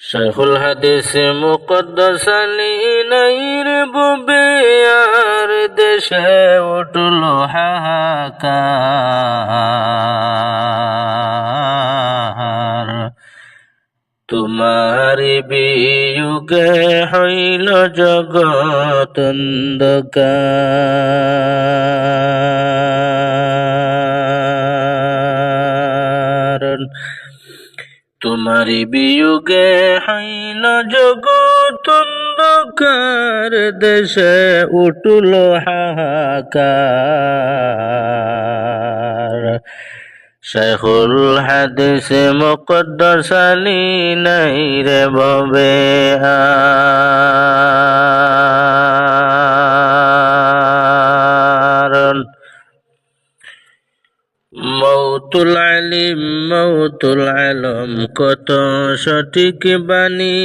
শাইখুল হাদিস মুকদ্দাস আলী নাইর বুবিয়ার দেশে উঠল হাহাকার। তোমার বিয়োগে হইল জগৎ অন্ধকার। তোমার বিয়োগে হইল জগৎ অন্ধকার, দেশে উঠল হাহাকার। শাইখুল হাদিস মুকদ্দাস আলী নাইর ভবে আর। মৌতুল আলিম মৌতুল আলম কত সঠিক বাণী,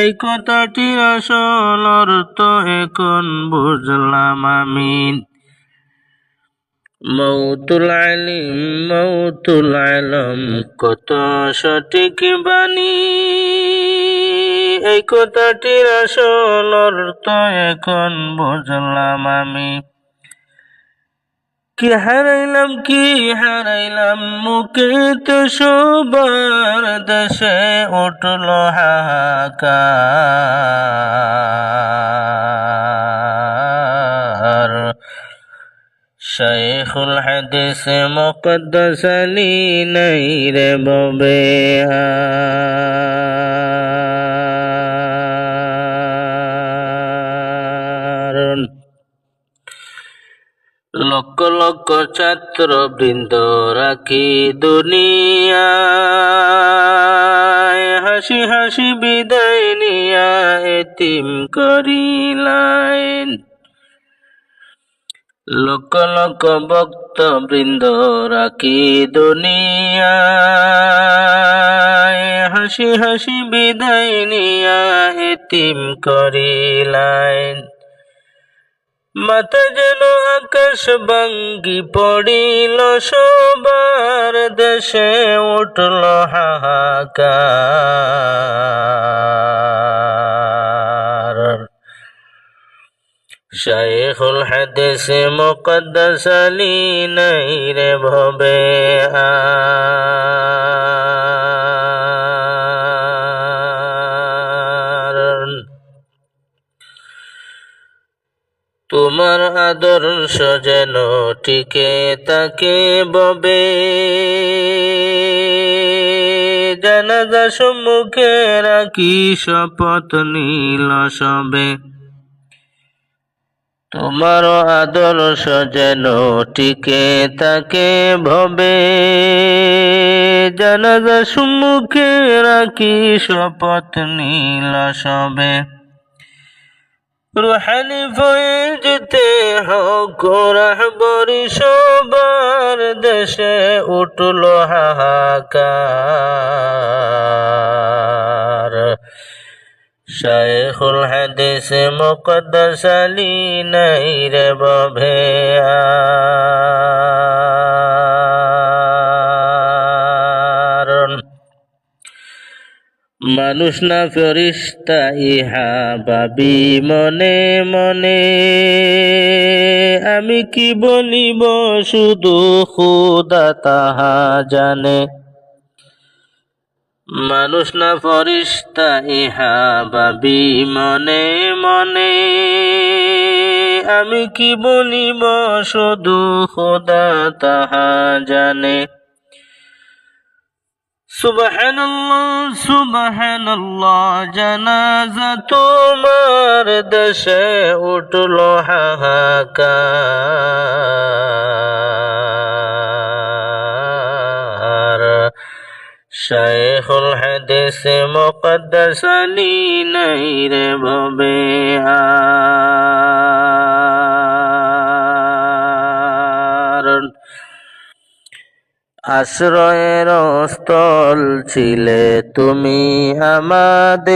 এই কথাটির আসল অর্থ এখন বুঝলাম আমি। মৌতুল আলিম মৌতুল আলম কত সঠিক বাণী, এই কথাটির আসল অর্থ এখন বুঝলাম আমি। কি হারাইলাম মুখে তো সবার, দেশে উঠল হাহাকার। শাইখুল হাদিস মুকদ্দাস আলী নাইর ভবে আর। লক্ষ লক্ষ ছাত্র বৃন্দ রাখি দুনিয়ায়, হাসি হাসি বিদায় নিয়া এতিম করিলেন। লক্ষ লক্ষ ভক্ত বৃন্দ রাখি দুনিয়ায়, হাসি হাসি বিদায় নিয়া এতিম করিলেন। মাথা যেন আকাশ ভাঙ্গি পড়িল সবার, দেশে উঠল হাহাকার। শাইখুল হাদিস মুকদ্দাস আলী নাইর ভবে আর। তোমার আদর্শ যেন টিকে তাকে ববে, জানাজা সম্মুখে রাখি শপথ নীল সবে। তোমার আদর্শ যেন টিকে তাকে ভবে, জানাজা সম্মুখে রাখি শপথ নীল সবে। রুহানি ফয়েজতে হক রাহবরি সবার, দেশে উঠল হাহাকার। শাইখুল হাদিস মুকদ্দাস আলী নাইর ভবে আর। মানুষ না ফেরেশতা ইহা ভাবি মনে মনে, আমি কি বলিব শুধু খোদা তাহা জানে। মানুষ না ফেরেশতা ইহা ভাবি মনে মনে, আমি কি বলিব শুধু খোদা তাহা জানে। সুবহানাল্লাহ সুবহানাল্লাহ জানাজা তোমার, দেশে উঠল হাহাকার। শাইখুল হাদিস মুকদ্দাস আলী নাইর ভবে আর। আশ্রয়ের স্থল ছিলে তুমি আমাদের,